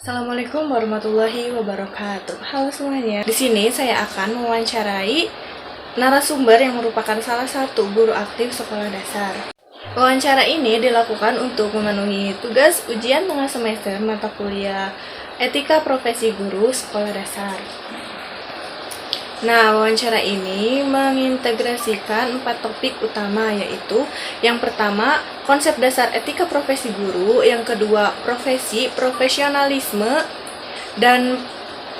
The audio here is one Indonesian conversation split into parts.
Assalamualaikum warahmatullahi wabarakatuh. Halo semuanya. Di sini saya akan mewawancarai narasumber yang merupakan salah satu guru aktif sekolah dasar. Wawancara ini dilakukan untuk memenuhi tugas ujian tengah semester mata kuliah Etika Profesi Guru Sekolah Dasar. Nah, wawancara ini mengintegrasikan 4 topik utama, yaitu yang pertama, konsep dasar etika profesi guru, yang kedua, profesionalisme dan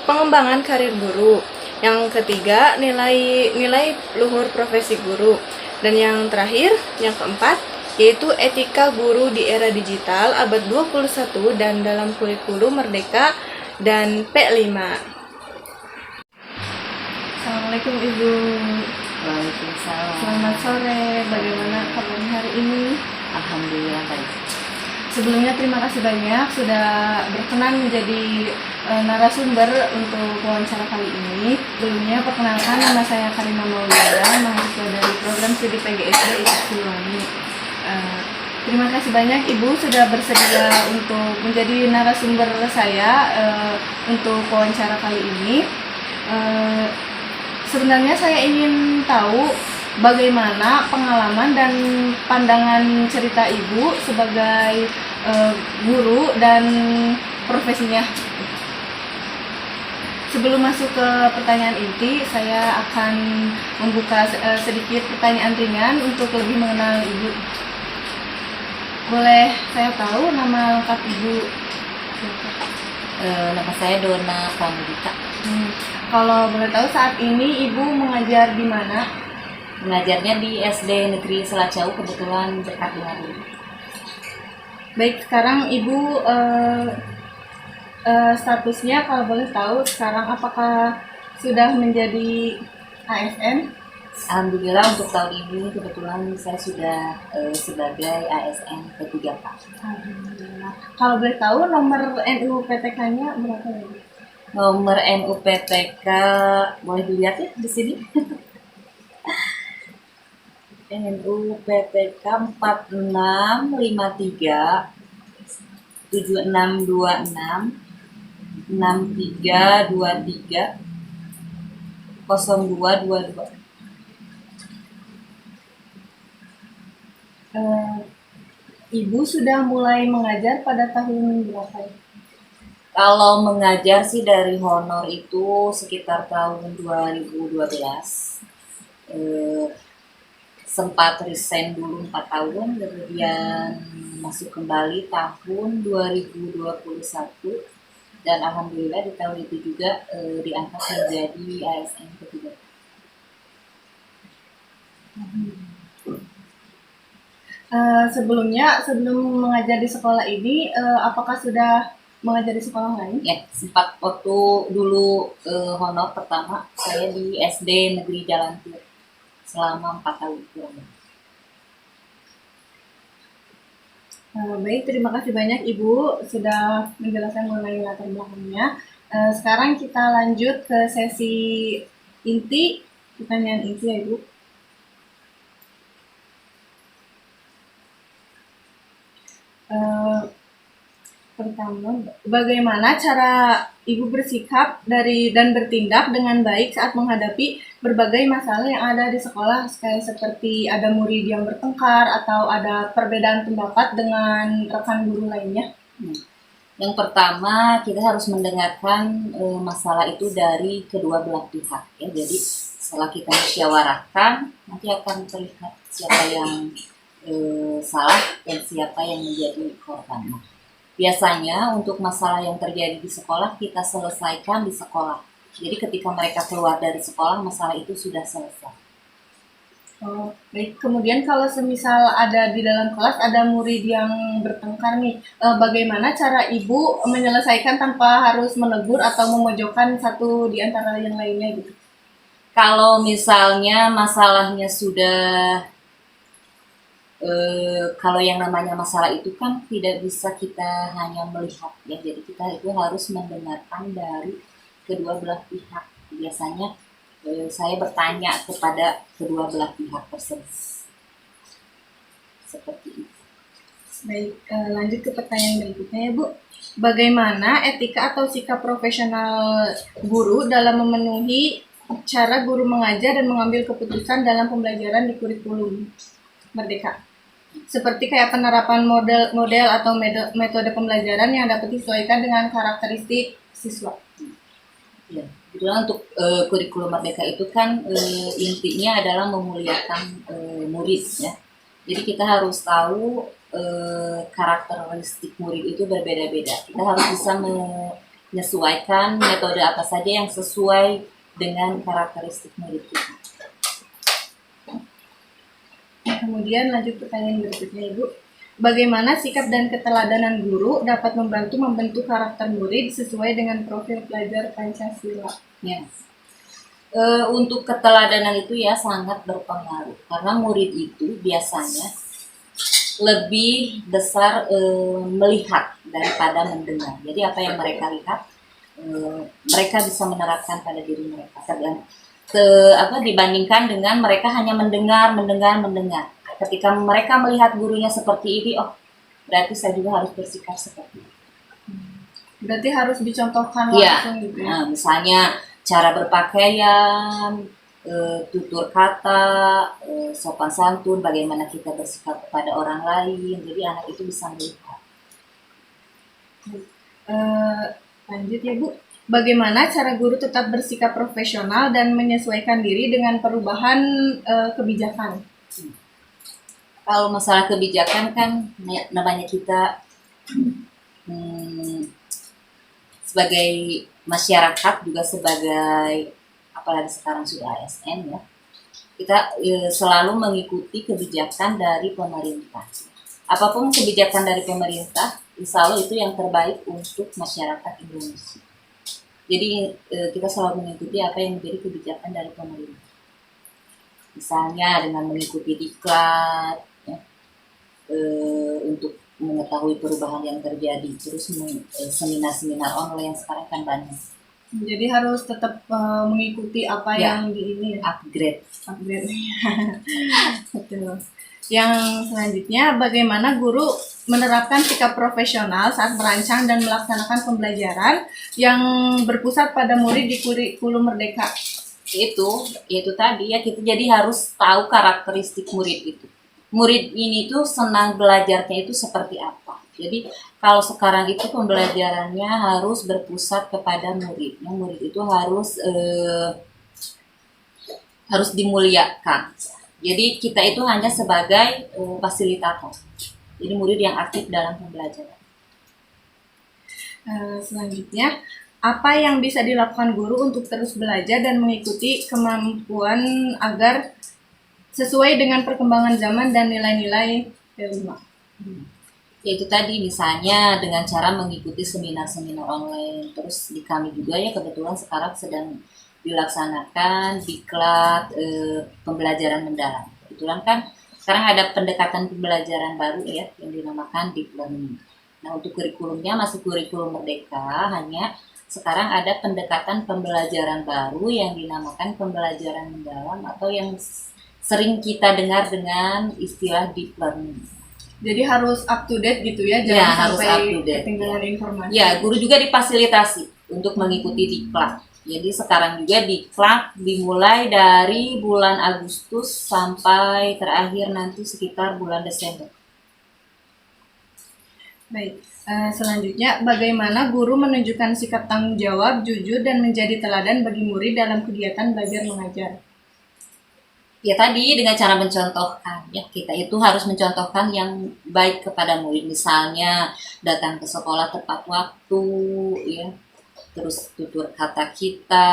pengembangan karir guru, yang ketiga, nilai luhur profesi guru, dan yang terakhir, yang keempat, yaitu etika guru di era digital abad 21 dan dalam kurikulum Merdeka dan P5. Assalamualaikum Ibu. Waalaikumsalam. Selamat sore. Bagaimana kabarnya hari ini? Alhamdulillah baik. Sebelumnya terima kasih banyak sudah berkenan menjadi narasumber untuk wawancara kali ini. Sebelumnya perkenalkan, nama saya Karina Maulida, mahasiswa dari program studi PGSD ITB Siliwangi. Terima kasih banyak Ibu sudah bersedia untuk menjadi narasumber saya untuk wawancara kali ini. Sebenarnya saya ingin tahu bagaimana pengalaman dan pandangan cerita Ibu sebagai guru dan profesinya. Sebelum masuk ke pertanyaan inti, saya akan membuka sedikit pertanyaan ringan untuk lebih mengenal Ibu. Boleh saya tahu nama lengkap Ibu? Nama saya Dona Pramudita. Kalau boleh tahu saat ini Ibu mengajar di mana? Mengajarnya di SD Negeri Selacau, kebetulan dekat dengan ini. Baik, sekarang Ibu statusnya kalau boleh tahu sekarang apakah sudah menjadi ASN? Alhamdulillah untuk tahun ini kebetulan saya sudah sebagai ASN ketiga Pak. Alhamdulillah. Kalau boleh tahu nomor NU PTK-nya berapa ya? Nomor NUPTK boleh dilihat ya di sini. NUPTK 4653 7626 6323 0222. Ibu sudah mulai mengajar pada tahun berapa ya? Kalau mengajar sih dari honor itu sekitar tahun 2012. Sempat resign dulu 4 tahun, kemudian masuk kembali tahun 2021 dan alhamdulillah di tahun itu juga diangkat menjadi ASN ketiga. Sebelum mengajar di sekolah ini, apakah sudah mengajar di sekolah lain? Ya, sempat waktu dulu honor pertama saya di SD Negeri Jalan Tir selama 4 tahun kurang. Baik, terima kasih banyak Ibu sudah menjelaskan mengenai latar belakangnya. Sekarang kita lanjut ke sesi inti, pertanyaan inti ya Ibu. Pertama, bagaimana cara Ibu bersikap dan bertindak dengan baik saat menghadapi berbagai masalah yang ada di sekolah, kayak seperti ada murid yang bertengkar atau ada perbedaan pendapat dengan rekan guru lainnya? Yang pertama, kita harus mendengarkan masalah itu dari kedua belah pihak ya. Jadi setelah kita musyawarahkan, nanti akan terlihat siapa yang salah dan siapa yang menjadi korban. Biasanya untuk masalah yang terjadi di sekolah kita selesaikan di sekolah. Jadi ketika mereka keluar dari sekolah, masalah itu sudah selesai. Oh, baik. Kemudian kalau semisal ada di dalam kelas ada murid yang bertengkar nih, bagaimana cara Ibu menyelesaikan tanpa harus menegur atau memojokkan satu di antara yang lainnya gitu? Kalau misalnya masalahnya sudah kalau yang namanya masalah itu kan tidak bisa kita hanya melihat ya, jadi kita itu harus mendengarkan dari kedua belah pihak. Biasanya saya bertanya kepada kedua belah pihak tersebut seperti itu. Baik, lanjut ke pertanyaan berikutnya ya Bu. Bagaimana etika atau sikap profesional guru dalam memenuhi cara guru mengajar dan mengambil keputusan dalam pembelajaran di kurikulum Merdeka? Seperti kayak penerapan model atau metode pembelajaran yang dapat disesuaikan dengan karakteristik siswa. Ya, kebetulan untuk kurikulum Merdeka itu kan intinya adalah memuliakan murid ya. Jadi kita harus tahu karakteristik murid itu berbeda-beda. Kita harus bisa menyesuaikan metode apa saja yang sesuai dengan karakteristik murid kita. Kemudian lanjut pertanyaan berikutnya, Ibu. Bagaimana sikap dan keteladanan guru dapat membantu membentuk karakter murid sesuai dengan profil pelajar Pancasila? Ya. Untuk keteladanan itu ya sangat berpengaruh karena murid itu biasanya lebih besar melihat daripada mendengar. Jadi apa yang mereka lihat mereka bisa menerapkan pada diri mereka. Dibandingkan dengan mereka hanya mendengar. Ketika mereka melihat gurunya seperti ini, oh berarti saya juga harus bersikap seperti itu. Berarti harus dicontohkan Ya, langsung gitu ya? nah, misalnya cara berpakaian, tutur kata, sopan santun, bagaimana kita bersikap kepada orang lain. Jadi anak itu bisa melihat. Lanjut ya Bu. Bagaimana cara guru tetap bersikap profesional dan menyesuaikan diri dengan perubahan kebijakan? Kalau masalah kebijakan kan namanya kita sebagai masyarakat juga sebagai apalagi sekarang sudah ASN ya, kita selalu mengikuti kebijakan dari pemerintah. Apapun kebijakan dari pemerintah, insya Allah itu yang terbaik untuk masyarakat Indonesia. Jadi kita selalu mengikuti apa yang menjadi kebijakan dari pemerintah. Misalnya dengan mengikuti diklat, ya, untuk mengetahui perubahan yang terjadi, terus seminar-seminar online yang sekarang kan banyak. Jadi harus tetap mengikuti apa yang di ini ya? Upgrade. Betul. Yang selanjutnya, bagaimana guru menerapkan sikap profesional saat merancang dan melaksanakan pembelajaran yang berpusat pada murid di kurikulum Merdeka? Itu tadi ya, kita jadi harus tahu karakteristik murid itu. Murid ini tuh senang belajarnya itu seperti apa. Jadi kalau sekarang itu pembelajarannya harus berpusat kepada murid. Murid itu harus dimuliakan. Jadi kita itu hanya sebagai fasilitator. Jadi murid yang aktif dalam pembelajaran. Selanjutnya, apa yang bisa dilakukan guru untuk terus belajar dan mengikuti kemampuan agar sesuai dengan perkembangan zaman dan nilai-nilai P5? Yaitu tadi misalnya dengan cara mengikuti seminar-seminar online. Terus di kami juga ya kebetulan sekarang sedang dilaksanakan diklat pembelajaran mendalam. Kebetulan kan sekarang ada pendekatan pembelajaran baru ya yang dinamakan deep learning. Nah untuk kurikulumnya masih kurikulum Merdeka, hanya sekarang ada pendekatan pembelajaran baru yang dinamakan pembelajaran mendalam atau yang sering kita dengar dengan istilah deep learning. Jadi harus up to date gitu ya, jangan sampai ketinggalan informasi. Ya, guru juga difasilitasi untuk mengikuti diklat. Jadi sekarang juga diklat dimulai dari bulan Agustus sampai terakhir nanti sekitar bulan Desember. Baik, selanjutnya bagaimana guru menunjukkan sikap tanggung jawab, jujur, dan menjadi teladan bagi murid dalam kegiatan belajar mengajar? Ya tadi dengan cara mencontohkan, ya kita itu harus mencontohkan yang baik kepada murid. Misalnya datang ke sekolah tepat waktu, ya. Terus tutur kata kita,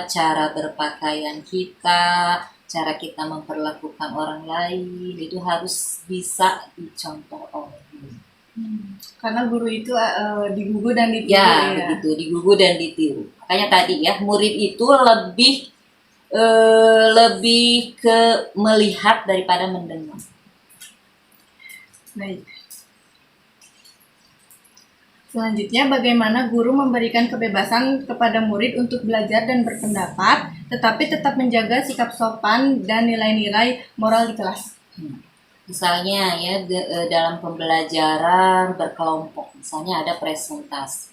cara berpakaian kita, cara kita memperlakukan orang lain, itu harus bisa dicontoh oleh guru. Karena guru itu digugu dan ditiru. Ya, begitu, digugu dan ditiru. Makanya tadi ya, murid itu lebih ke melihat daripada mendengar. Baik. Selanjutnya, bagaimana guru memberikan kebebasan kepada murid untuk belajar dan berpendapat, tetapi tetap menjaga sikap sopan dan nilai-nilai moral di kelas? Misalnya ya dalam pembelajaran berkelompok, misalnya ada presentasi.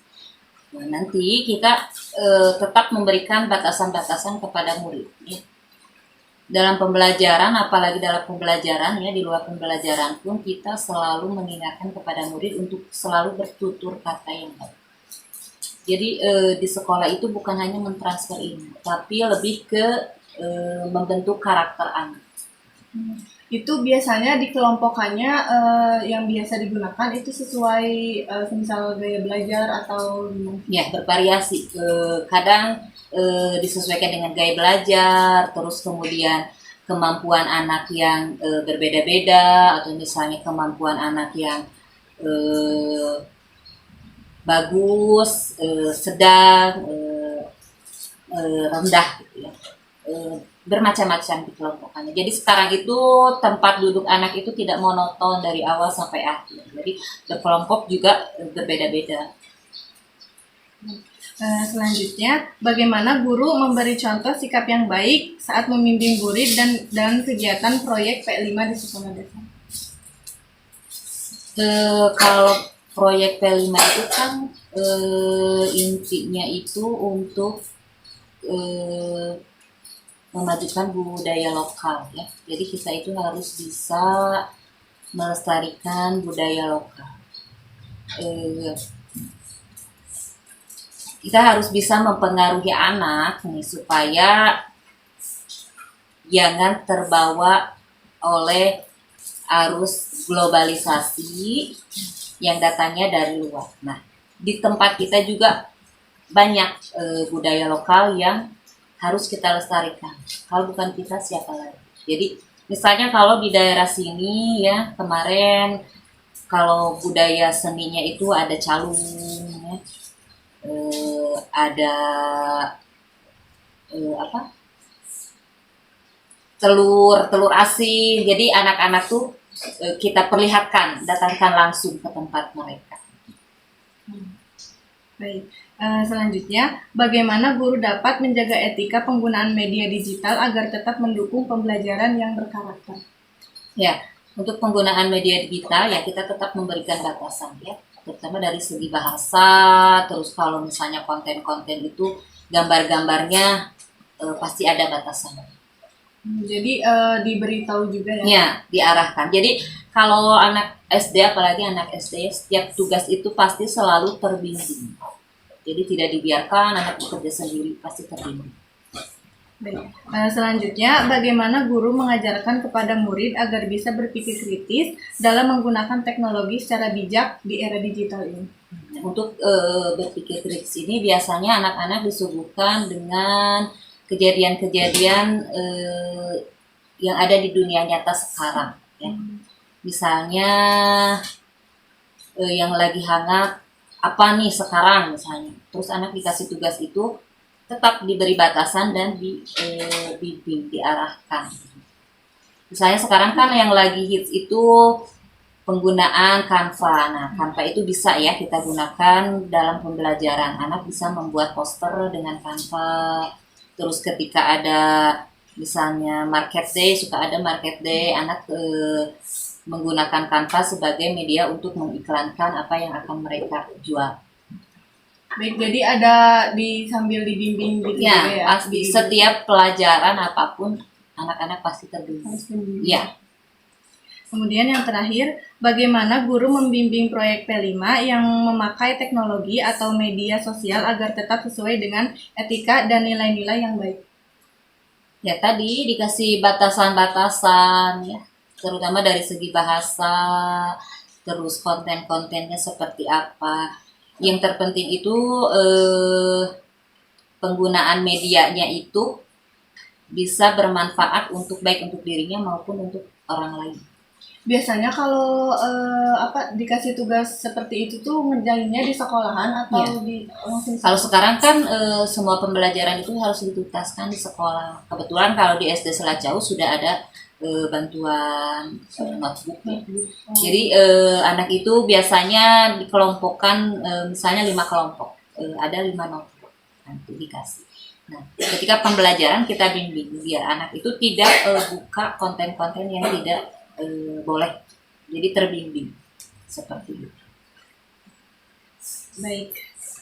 Nah, nanti kita tetap memberikan batasan-batasan kepada murid. Ya. Dalam pembelajaran, apalagi dalam pembelajaran ya di luar pembelajaran pun kita selalu mengingatkan kepada murid untuk selalu bertutur kata yang baik. Jadi di sekolah itu bukan hanya mentransfer ilmu, tapi lebih ke membentuk karakter anak. Itu biasanya dikelompokkannya yang biasa digunakan itu sesuai misal gaya belajar atau Ya, bervariasi. Kadang disesuaikan dengan gaya belajar, terus kemudian kemampuan anak yang berbeda-beda, atau misalnya kemampuan anak yang bagus, sedang, rendah gitu ya. Bermacam-macam dikelompokkannya. Jadi sekarang itu tempat duduk anak itu tidak monoton dari awal sampai akhir. Jadi berkelompok juga berbeda-beda. Selanjutnya, bagaimana guru memberi contoh sikap yang baik saat membimbing murid dan kegiatan proyek P5 di sekolah dasar? Kalau proyek P5 itu kan intinya itu untuk memajukan budaya lokal ya. Jadi kita itu harus bisa melestarikan budaya lokal. Kita harus bisa mempengaruhi anak nih supaya jangan terbawa oleh arus globalisasi yang datangnya dari luar. Nah, di tempat kita juga banyak budaya lokal yang harus kita lestarikan. Kalau bukan kita, siapa lagi? Jadi, misalnya kalau di daerah sini ya, kemarin kalau budaya seninya itu ada calung, ya, ada telur asin. Jadi anak-anak tuh kita perlihatkan, datangkan langsung ke tempat mereka. Baik. Selanjutnya, bagaimana guru dapat menjaga etika penggunaan media digital agar tetap mendukung pembelajaran yang berkarakter? Ya, untuk penggunaan media digital ya kita tetap memberikan batasan ya, terutama dari segi bahasa. Terus kalau misalnya konten-konten itu gambar-gambarnya pasti ada batasan. Jadi diberitahu juga ya? Ya, diarahkan. Jadi kalau anak SD, apalagi anak SD, setiap tugas itu pasti selalu terbimbing. Jadi tidak dibiarkan anak bekerja sendiri, pasti terbimbing. Baik. Selanjutnya, bagaimana guru mengajarkan kepada murid agar bisa berpikir kritis dalam menggunakan teknologi secara bijak di era digital ini? Untuk berpikir kritis ini biasanya anak-anak disuguhkan dengan kejadian-kejadian yang ada di dunia nyata sekarang. Ya. Misalnya yang lagi hangat apa nih sekarang misalnya. Terus anak dikasih tugas itu tetap diberi batasan dan dibimbing, diarahkan. Misalnya sekarang kan yang lagi hits itu penggunaan Canva. Nah, Canva itu bisa ya kita gunakan dalam pembelajaran. Anak bisa membuat poster dengan Canva. Terus ketika ada misalnya market day, suka ada market day, anak menggunakan Canva sebagai media untuk mengiklankan apa yang akan mereka jual. Baik, jadi ada sambil dibimbing gitu Ya, juga ya? pasti setiap pelajaran apapun anak-anak pasti terbimbing. Ya. Kemudian yang terakhir, bagaimana guru membimbing proyek P5 yang memakai teknologi atau media sosial agar tetap sesuai dengan etika dan nilai-nilai yang baik? Ya tadi dikasih batasan-batasan ya, terutama dari segi bahasa, terus konten-kontennya seperti apa. Yang terpenting itu penggunaan medianya itu bisa bermanfaat untuk baik untuk dirinya maupun untuk orang lain. Biasanya kalau dikasih tugas seperti itu tuh ngerjainnya di sekolahan atau di langsung? Kalau sekarang kan semua pembelajaran itu harus dituntaskan di sekolah. Kebetulan kalau di SD Selat Jauh sudah ada bantuan notebook. Jadi anak itu biasanya dikelompokkan misalnya 5 kelompok, ada 5 notebook nanti dikasih. Nah, ketika pembelajaran kita bimbing biar anak itu tidak buka konten-konten yang tidak boleh jadi terbimbing seperti itu. Baik.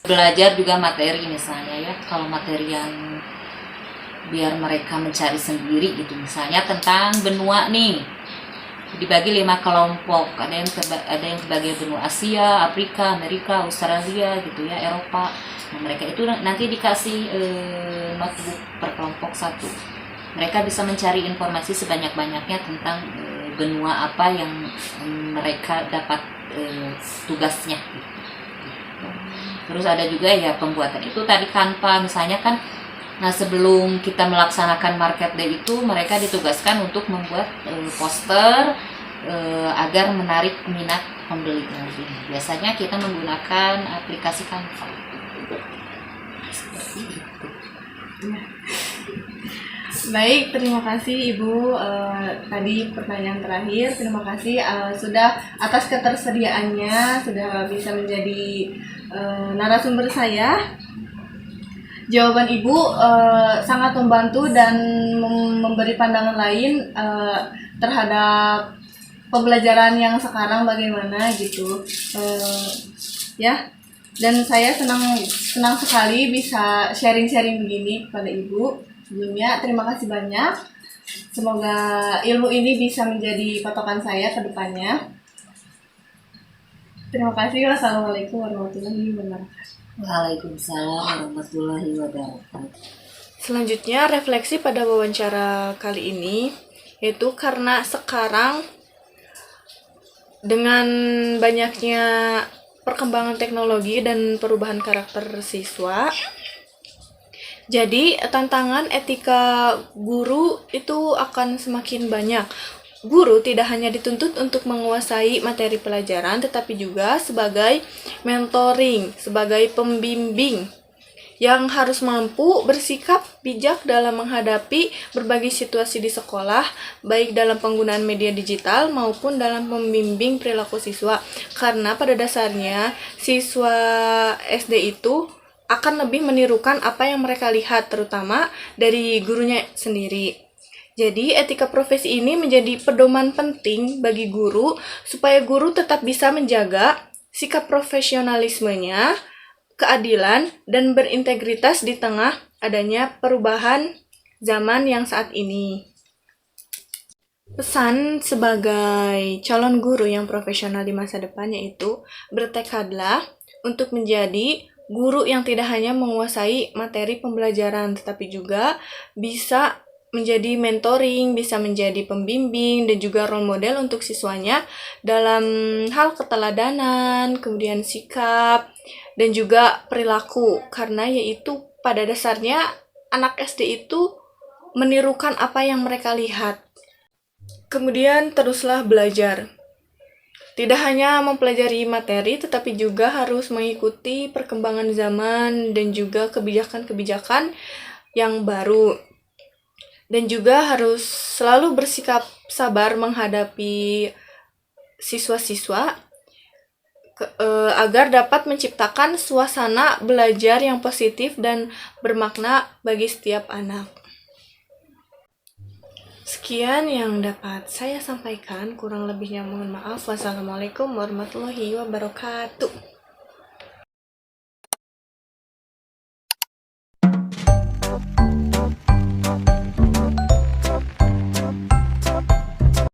Belajar juga materi misalnya ya, kalau materi yang biar mereka mencari sendiri gitu, misalnya tentang benua nih dibagi 5 kelompok, ada yang sebagai benua Asia, Afrika, Amerika, Australia gitu ya, Eropa. Nah, mereka itu nanti dikasih notebook per kelompok satu. Mereka bisa mencari informasi sebanyak-banyaknya tentang benua apa yang mereka dapat tugasnya gitu. Terus ada juga ya pembuatan itu tadi Canva misalnya kan. Nah, sebelum kita melaksanakan market day itu mereka ditugaskan untuk membuat poster agar menarik minat pembeli nanti. Biasanya kita menggunakan aplikasi Canva. Seperti itu. Baik, terima kasih Ibu. Tadi pertanyaan terakhir, terima kasih sudah atas ketersediaannya, sudah bisa menjadi narasumber saya. Jawaban Ibu sangat membantu dan memberi pandangan lain terhadap pembelajaran yang sekarang bagaimana gitu. Ya, dan saya senang sekali bisa sharing-sharing begini kepada Ibu. Sebelumnya terima kasih banyak. Semoga ilmu ini bisa menjadi patokan saya ke depannya. Terima kasih. Wassalamualaikum warahmatullahi wabarakatuh. Waalaikumsalam warahmatullahi wabarakatuh. Selanjutnya refleksi pada wawancara kali ini, yaitu karena sekarang dengan banyaknya perkembangan teknologi dan perubahan karakter siswa, jadi tantangan etika guru itu akan semakin banyak. Guru tidak hanya dituntut untuk menguasai materi pelajaran, tetapi juga sebagai mentoring, sebagai pembimbing yang harus mampu bersikap bijak dalam menghadapi berbagai situasi di sekolah, baik dalam penggunaan media digital maupun dalam membimbing perilaku siswa. Karena pada dasarnya siswa SD itu akan lebih menirukan apa yang mereka lihat, terutama dari gurunya sendiri. Jadi, etika profesi ini menjadi pedoman penting bagi guru supaya guru tetap bisa menjaga sikap profesionalismenya, keadilan, dan berintegritas di tengah adanya perubahan zaman yang saat ini. Pesan sebagai calon guru yang profesional di masa depan yaitu bertekadlah untuk menjadi guru yang tidak hanya menguasai materi pembelajaran, tetapi juga bisa menjadi mentoring, bisa menjadi pembimbing, dan juga role model untuk siswanya dalam hal keteladanan, kemudian sikap, dan juga perilaku. Karena yaitu pada dasarnya anak SD itu menirukan apa yang mereka lihat. Kemudian teruslah belajar. Tidak hanya mempelajari materi, tetapi juga harus mengikuti perkembangan zaman dan juga kebijakan-kebijakan yang baru. Dan juga harus selalu bersikap sabar menghadapi siswa-siswa agar dapat menciptakan suasana belajar yang positif dan bermakna bagi setiap anak. Sekian yang dapat saya sampaikan, kurang lebihnya mohon maaf. Wassalamualaikum warahmatullahi wabarakatuh.